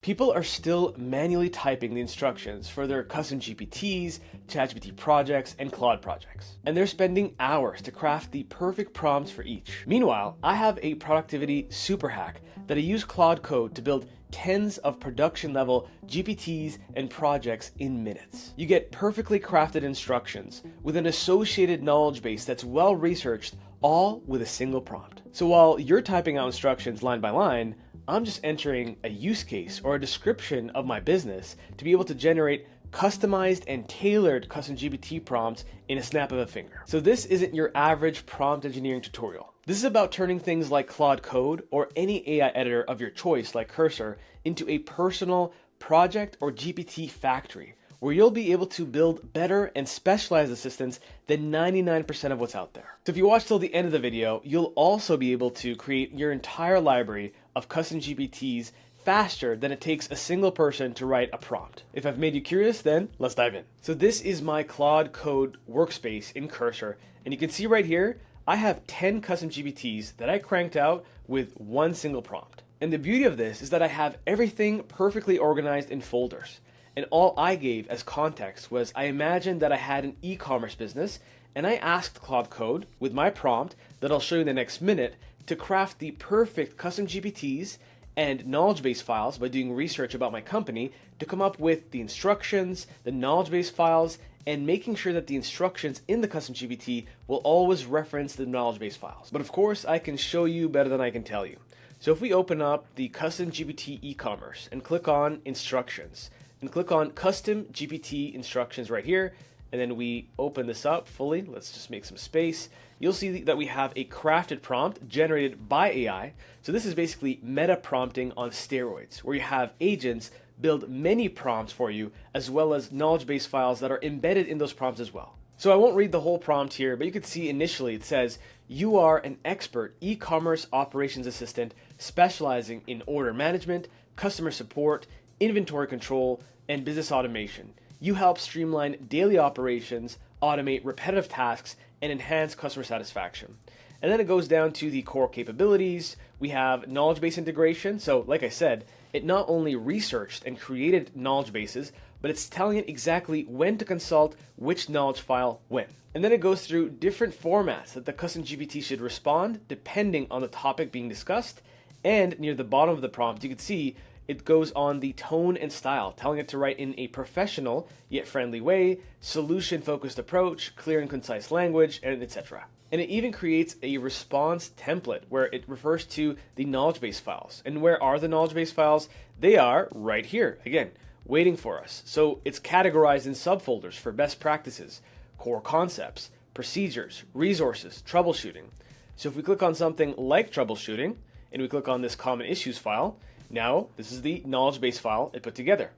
People are still manually typing the instructions for their custom GPTs, ChatGPT projects, and Claude projects. And they're spending hours to craft the perfect prompts for each. Meanwhile, I have a productivity super hack that I use Claude Code to build tens of production level GPTs and projects in minutes. You get perfectly crafted instructions with an associated knowledge base that's well researched, all with a single prompt. So while you're typing out instructions line by line, I'm just entering a use case or a description of my business to be able to generate customized and tailored custom GPT prompts in a snap of a finger. So this isn't your average prompt engineering tutorial. This is about turning things like Claude Code or any AI editor of your choice like Cursor into a personal project or GPT factory where you'll be able to build better and specialized assistants than 99% of what's out there. So if you watch till the end of the video, you'll also be able to create your entire library of custom GPTs faster than it takes a single person to write a prompt. If I've made you curious, then let's dive in. So this is my Claude Code workspace in Cursor, and you can see right here, I have 10 custom GPTs that I cranked out with one single prompt. And the beauty of this is that I have everything perfectly organized in folders. And all I gave as context was I imagined that I had an e-commerce business, and I asked Claude Code with my prompt that I'll show you in the next minute to craft the perfect custom GPTs and knowledge base files by doing research about my company to come up with the instructions, the knowledge base files, and making sure that the instructions in the custom GPT will always reference the knowledge base files. But of course, I can show you better than I can tell you. So if we open up the Custom GPT e-commerce and click on instructions, and click on Custom GPT instructions right here, and then we open this up fully. Let's just make some space. You'll see that we have a crafted prompt generated by AI. So this is basically meta prompting on steroids, where you have agents build many prompts for you, as well as knowledge base files that are embedded in those prompts as well. So I won't read the whole prompt here, but you can see initially it says, you are an expert e-commerce operations assistant specializing in order management, customer support, inventory control, and business automation. You help streamline daily operations, automate repetitive tasks, and enhance customer satisfaction. And then it goes down to the core capabilities. We have knowledge base integration. So like I said, it not only researched and created knowledge bases, but it's telling it exactly when to consult which knowledge file when. And then it goes through different formats that the custom GPT should respond depending on the topic being discussed. And near the bottom of the prompt, you can see it goes on the tone and style, telling it to write in a professional yet friendly way, solution-focused approach, clear and concise language, and etc. And it even creates a response template where it refers to the knowledge base files. And where are the knowledge base files? They are right here, again, waiting for us. So it's categorized in subfolders for best practices, core concepts, procedures, resources, troubleshooting. So if we click on something like troubleshooting, and we click on this common issues file, now, this is the knowledge base file it put together.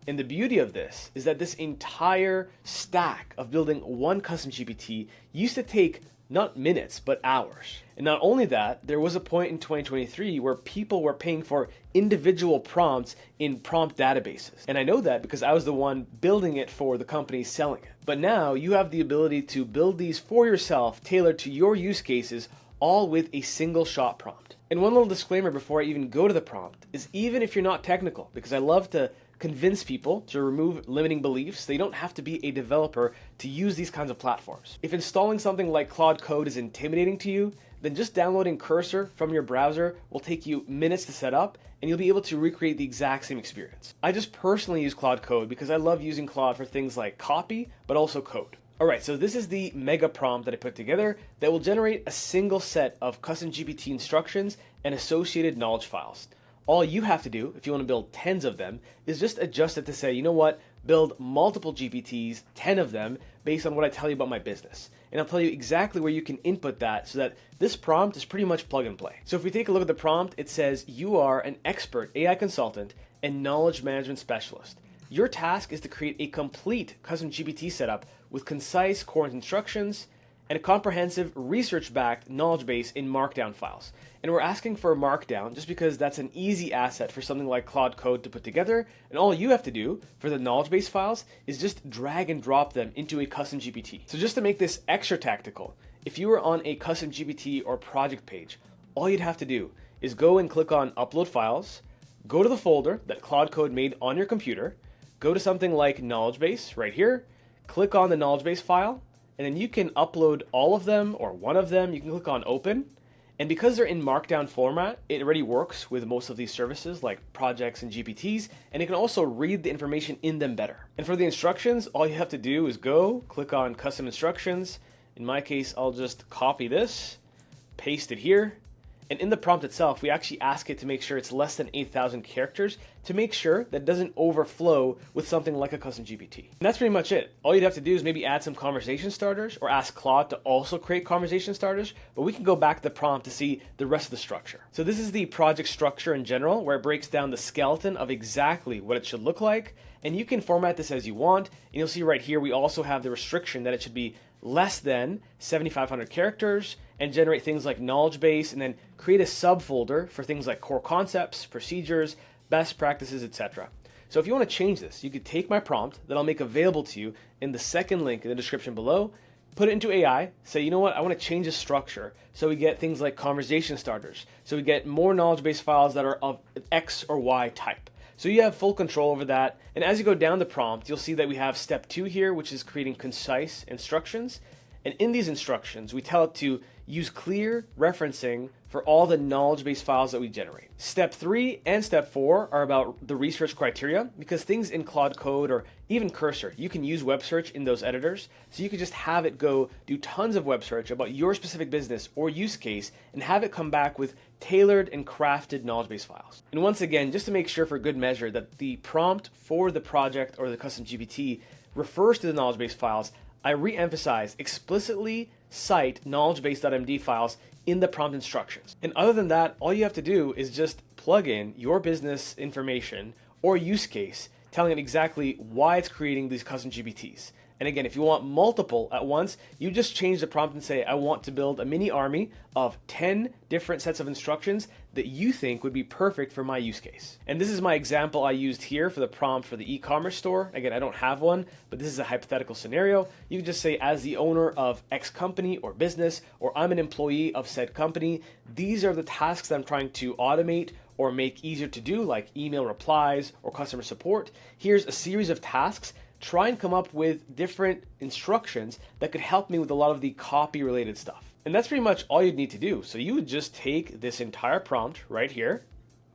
And the beauty of this is that this entire stack of building one custom GPT used to take not minutes, but hours. And not only that, there was a point in 2023 where people were paying for individual prompts in prompt databases. And I know that because I was the one building it for the company selling it. But now you have the ability to build these for yourself, tailored to your use cases, all with a single shot prompt. And one little disclaimer before I even go to the prompt is even if you're not technical, because I love to convince people to remove limiting beliefs, they don't have to be a developer to use these kinds of platforms. If installing something like Claude Code is intimidating to you, then just downloading Cursor from your browser will take you minutes to set up, and you'll be able to recreate the exact same experience. I just personally use Claude Code because I love using Claude for things like copy, but also code. Alright, so this is the mega prompt that I put together that will generate a single set of custom GPT instructions and associated knowledge files. All you have to do, if you want to build tens of them, is just adjust it to say, you know what, build multiple GPTs, 10 of them, based on what I tell you about my business. And I'll tell you exactly where you can input that so that this prompt is pretty much plug and play. So if we take a look at the prompt, it says, you are an expert AI consultant and knowledge management specialist. Your task is to create a complete custom GPT setup with concise core instructions and a comprehensive research-backed knowledge base in Markdown files. And we're asking for a Markdown just because that's an easy asset for something like Claude Code to put together, and all you have to do for the knowledge base files is just drag and drop them into a custom GPT. So just to make this extra tactical, if you were on a custom GPT or project page, all you'd have to do is go and click on Upload Files, go to the folder that Claude Code made on your computer, go to something like knowledge base right here, click on the knowledge base file, and then you can upload all of them or one of them. You can click on open. And because they're in markdown format, it already works with most of these services like projects and GPTs, and it can also read the information in them better. And for the instructions, all you have to do is go, click on custom instructions. In my case, I'll just copy this, paste it here. And in the prompt itself, we actually ask it to make sure it's less than 8,000 characters to make sure that it doesn't overflow with something like a custom GPT. And that's pretty much it. All you'd have to do is maybe add some conversation starters or ask Claude to also create conversation starters, but we can go back to the prompt to see the rest of the structure. So this is the project structure in general, where it breaks down the skeleton of exactly what it should look like. And you can format this as you want. And you'll see right here, we also have the restriction that it should be less than 7,500 characters and generate things like knowledge base, and then create a subfolder for things like core concepts, procedures, best practices, etc. So if you want to change this, you could take my prompt that I'll make available to you in the second link in the description below, put it into AI, say, you know what, I want to change the structure so we get things like conversation starters, so we get more knowledge base files that are of X or Y type. So you have full control over that. And as you go down the prompt, you'll see that we have step 2 here, which is creating concise instructions. And in these instructions, we tell it to use clear referencing for all the knowledge base files that we generate. Step 3 and step 4 are about the research criteria, because things in Claude Code or even Cursor, you can use web search in those editors. So you could just have it go do tons of web search about your specific business or use case and have it come back with tailored and crafted knowledge base files. And once again, just to make sure for good measure that the prompt for the project or the custom GPT refers to the knowledge base files, I re-emphasize explicitly cite knowledgebase.md files in the prompt instructions. And other than that, all you have to do is just plug in your business information or use case, telling it exactly why it's creating these custom GPTs. And again, if you want multiple at once, you just change the prompt and say, I want to build a mini army of 10 different sets of instructions that you think would be perfect for my use case. And this is my example I used here for the prompt for the e-commerce store. Again, I don't have one, but this is a hypothetical scenario. You can just say, as the owner of X company or business, or I'm an employee of said company, these are the tasks that I'm trying to automate or make easier to do, like email replies or customer support. Here's a series of tasks. Try and come up with different instructions that could help me with a lot of the copy related stuff. And that's pretty much all you'd need to do. So you would just take this entire prompt right here,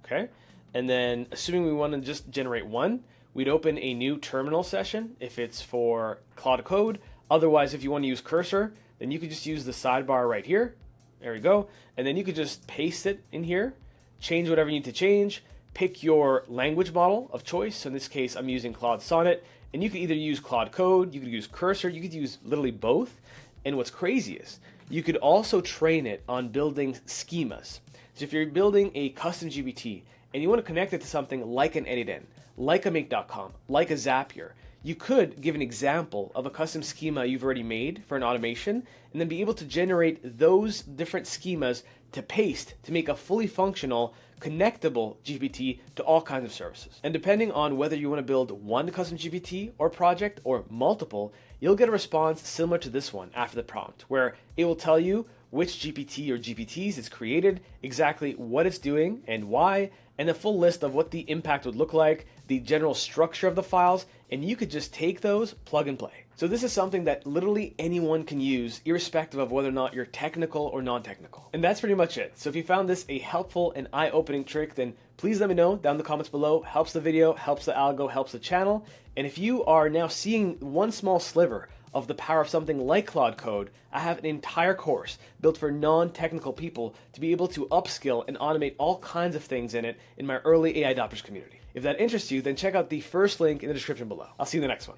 okay? And then assuming we want to just generate one, we'd open a new terminal session if it's for Claude Code. Otherwise, if you want to use Cursor, then you could just use the sidebar right here. There we go. And then you could just paste it in here, change whatever you need to change, pick your language model of choice. So in this case, I'm using Claude Sonnet. And you could either use Claude Code, you could use Cursor, you could use literally both. And what's crazy is you could also train it on building schemas. So if you're building a custom GPT and you want to connect it to something like an Anyden, like a Make.com, like a Zapier, you could give an example of a custom schema you've already made for an automation and then be able to generate those different schemas to paste to make a fully functional, connectable GPT to all kinds of services. And depending on whether you want to build one custom GPT or project or multiple, you'll get a response similar to this one after the prompt, where it will tell you which GPT or GPTs it's created, exactly what it's doing and why, and a full list of what the impact would look like, the general structure of the files, and you could just take those, plug and play. So this is something that literally anyone can use, irrespective of whether or not you're technical or non-technical. And that's pretty much it. So if you found this a helpful and eye-opening trick, then please let me know down in the comments below. Helps the video, helps the algo, helps the channel. And if you are now seeing one small sliver of the power of something like Claude Code, I have an entire course built for non-technical people to be able to upskill and automate all kinds of things in it in my early AI adopters community. If that interests you, then check out the first link in the description below. I'll see you in the next one.